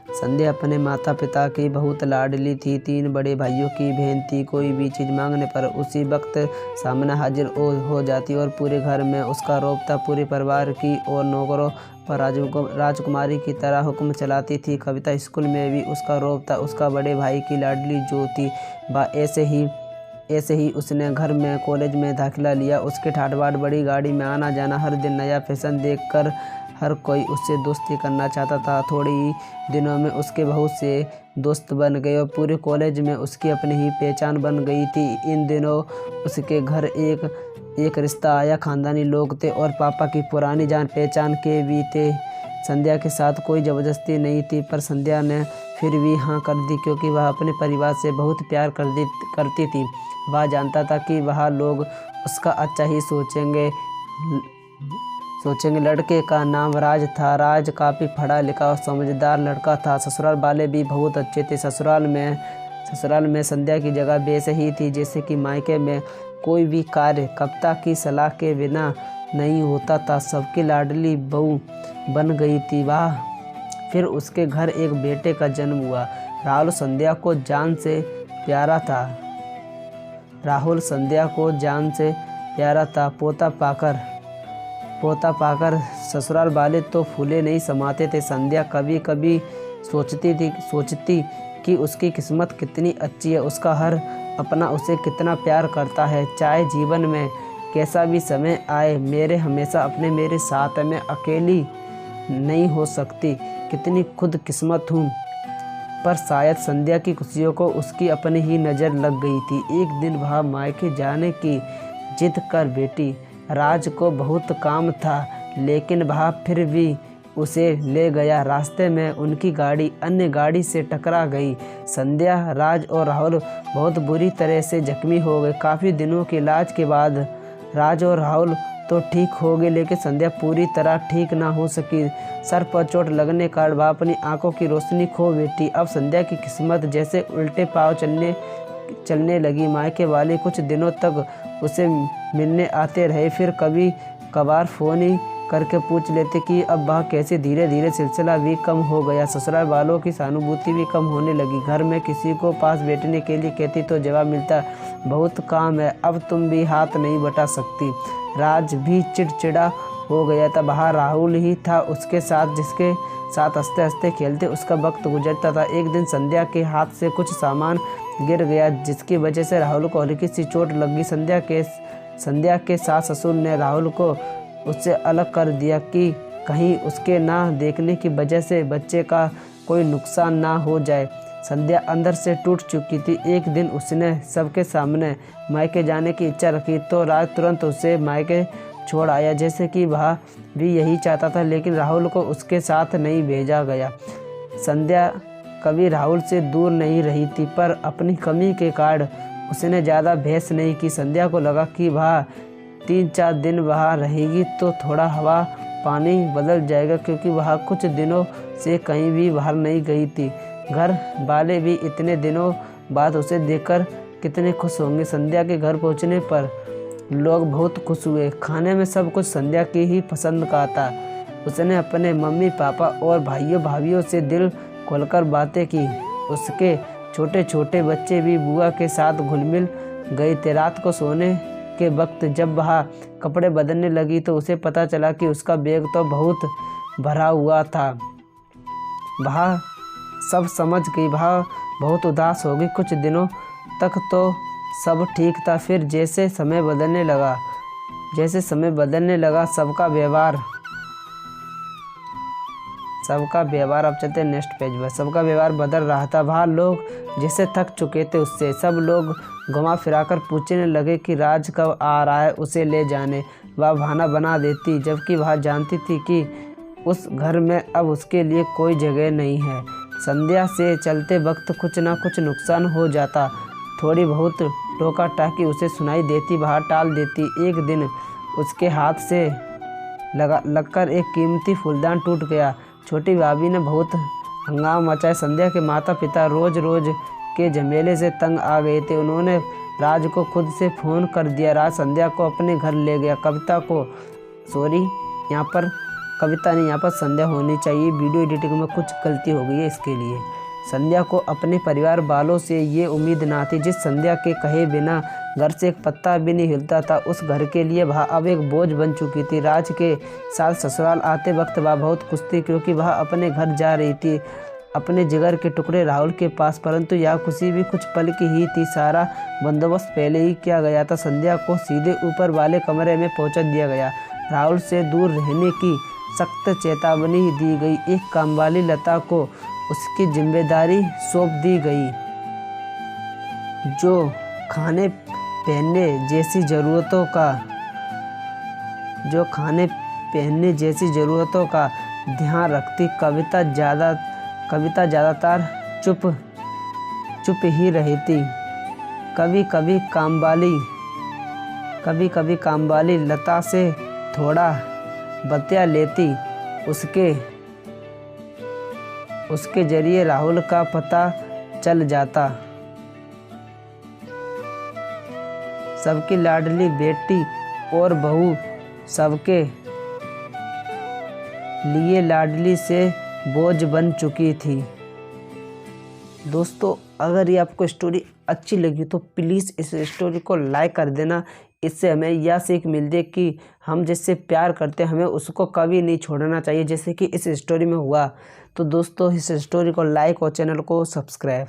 संध्या अपने माता पिता की बहुत लाडली थी। 3 बड़े भाइयों की बहन थी। कोई भी चीज़ मांगने पर उसी वक्त सामने हाजिर हो जाती और पूरे घर में उसका रौब था। पूरे परिवार की और नौकरों पर राजकुमारी की तरह हुक्म चलाती थी। कविता स्कूल में भी उसका रौब था। उसका बड़े भाई की लाडली जो थी वह ऐसे ही उसने घर में कॉलेज में दाखिला लिया। उसके ठाट बाट, बड़ी गाड़ी में आना जाना, हर दिन नया फैशन देखकर हर कोई उससे दोस्ती करना चाहता था। थोड़े ही दिनों में उसके बहुत से दोस्त बन गए और पूरे कॉलेज में उसकी अपनी ही पहचान बन गई थी। इन दिनों उसके घर एक रिश्ता आया। खानदानी लोग थे और पापा की पुरानी जान पहचान के भी थे। संध्या के साथ कोई ज़बरदस्ती नहीं थी, पर संध्या ने फिर भी हाँ कर दी, क्योंकि वह अपने परिवार से बहुत प्यार करती थी। वह जानता था कि वह लोग उसका अच्छा ही सोचेंगे। लड़के का नाम राज था। राज काफ़ी पढ़ा लिखा और समझदार लड़का था। ससुराल वाले भी बहुत अच्छे थे। ससुराल में संध्या की जगह वैसे ही थी जैसे कि मायके में। कोई भी कार्य कविता की सलाह के बिना नहीं होता था। सबकी लाडली बहू बन गई थी। फिर उसके घर एक बेटे का जन्म हुआ। राहुल संध्या को जान से प्यारा था। पोता पाकर ससुराल वाले तो फूले नहीं समाते थे। संध्या कभी कभी सोचती कि उसकी किस्मत कितनी अच्छी है। उसका हर अपना उसे कितना प्यार करता है। चाहे जीवन में कैसा भी समय आए, मेरे साथ में अकेली नहीं हो सकती। कितनी खुदकिस्मत हूँ। पर शायद संध्या की खुशियों को उसकी अपनी ही नज़र लग गई थी। एक दिन वह मायके जाने की जिद कर बैठी। राज को बहुत काम था, लेकिन वह फिर भी उसे ले गया। रास्ते में उनकी गाड़ी अन्य गाड़ी से टकरा गई। संध्या, राज और राहुल बहुत बुरी तरह से जख्मी हो गए। काफ़ी दिनों के इलाज के बाद राज और राहुल तो ठीक हो गए, लेकिन संध्या पूरी तरह ठीक ना हो सकी। सर पर चोट लगने का वह अपनी आंखों की रोशनी खो बैठी। अब संध्या की किस्मत जैसे उल्टे पाँव चलने लगी। मायके वाले कुछ दिनों तक उसे मिलने आते रहे, फिर कभी कभार फ़ोन ही करके पूछ लेते कि अब वह कैसे। धीरे धीरे सिलसिला भी कम हो गया। ससुराल वालों की सहानुभूति भी कम होने लगी। घर में किसी को पास बैठने के लिए कहती तो जवाब मिलता, बहुत काम है, अब तुम भी हाथ नहीं बटा सकती। राज भी चिड़चिड़ा हो गया था। बाहर राहुल ही था उसके साथ, जिसके साथ हंसते हंसते खेलते उसका वक्त गुजरता था। एक दिन संध्या के हाथ से कुछ सामान गिर गया, जिसकी वजह से राहुल को हल्की सी चोट लगी। संध्या के सास ससुर ने राहुल को उससे अलग कर दिया कि कहीं उसके ना देखने की वजह से बच्चे का कोई नुकसान ना हो जाए। संध्या अंदर से टूट चुकी थी। एक दिन उसने सबके सामने मायके जाने की इच्छा रखी तो राज तुरंत उसे मायके छोड़ आया, जैसे कि वह भी यही चाहता था, लेकिन राहुल को उसके साथ नहीं भेजा गया। संध्या कभी राहुल से दूर नहीं रही थी, पर अपनी कमी के कारण उसने ज़्यादा बहस नहीं की। संध्या को लगा कि वह 3-4 दिन वहाँ रहेगी तो थोड़ा हवा पानी बदल जाएगा, क्योंकि वह कुछ दिनों से कहीं भी बाहर नहीं गई थी। घर वाले भी इतने दिनों बाद उसे देखकर कितने खुश होंगे। संध्या के घर पहुंचने पर लोग बहुत खुश हुए। खाने में सब कुछ संध्या की ही पसंद का था। उसने अपने मम्मी पापा और भाइयों भाभीियों से दिल खोलकर बातें की। उसके छोटे छोटे बच्चे भी बुआ के साथ घुल मिल गए थे। रात को सोने के वक्त जब वह कपड़े बदलने लगी तो उसे पता चला कि उसका बैग तो बहुत भरा हुआ था। वह सब समझ गई। वह बहुत उदास हो गई। कुछ दिनों तक तो सब ठीक था, फिर जैसे समय बदलने लगा सबका व्यवहार अब चलते नेक्स्ट पेज पर। सबका व्यवहार बदल रहा था। वहाँ लोग जैसे थक चुके थे उससे। सब लोग घुमा फिराकर पूछने लगे कि राज कब आ रहा है, उसे ले जाने। वह बहाना बना देती, जबकि वह जानती थी कि उस घर में अब उसके लिए कोई जगह नहीं है। संध्या से चलते वक्त कुछ ना कुछ नुकसान हो जाता। थोड़ी बहुत टोका टाकी उसे सुनाई देती, वह टाल देती। एक दिन उसके हाथ से लगकर एक कीमती फूलदान टूट गया। छोटी भाभी ने बहुत हंगामा मचाया। संध्या के माता पिता रोज रोज के झमेले से तंग आ गए थे। उन्होंने राज को खुद से फ़ोन कर दिया। राज संध्या को अपने घर ले गया। कविता को यहाँ पर कविता नहीं, यहाँ पर संध्या होनी चाहिए। वीडियो एडिटिंग में कुछ गलती हो गई है, इसके लिए। संध्या को अपने परिवार वालों से ये उम्मीद ना थी। जिस संध्या के कहे बिना घर से एक पत्ता भी नहीं हिलता था, उस घर के लिए वह अब एक बोझ बन चुकी थी। राज के साथ ससुराल आते वक्त वह बहुत खुश थी, क्योंकि वह अपने घर जा रही थी, अपने जिगर के टुकड़े राहुल के पास। परंतु यह खुशी भी कुछ पल की ही थी। सारा बंदोबस्त पहले ही किया गया था। संध्या को सीधे ऊपर वाले कमरे में पहुंचा दिया गया। राहुल से दूर रहने की सख्त चेतावनी दी गई। एक कामवाली लता को उसकी जिम्मेदारी सौंप दी गई, जो खाने पहनने जैसी ज़रूरतों का ध्यान रखती। कविता ज़्यादातर चुप ही रहती। कभी कभी कामवाली लता से थोड़ा बतिया लेती। उसके जरिए राहुल का पता चल जाता। सबकी लाडली बेटी और बहू सबके लिए लाडली से बोझ बन चुकी थी। दोस्तों, अगर ये आपको स्टोरी अच्छी लगी तो प्लीज़ इस स्टोरी को लाइक कर देना। इससे हमें यह सीख मिलती है कि हम जिससे प्यार करते हैं हमें उसको कभी नहीं छोड़ना चाहिए, जैसे कि इस स्टोरी में हुआ। तो दोस्तों, इस स्टोरी को लाइक और चैनल को सब्सक्राइब।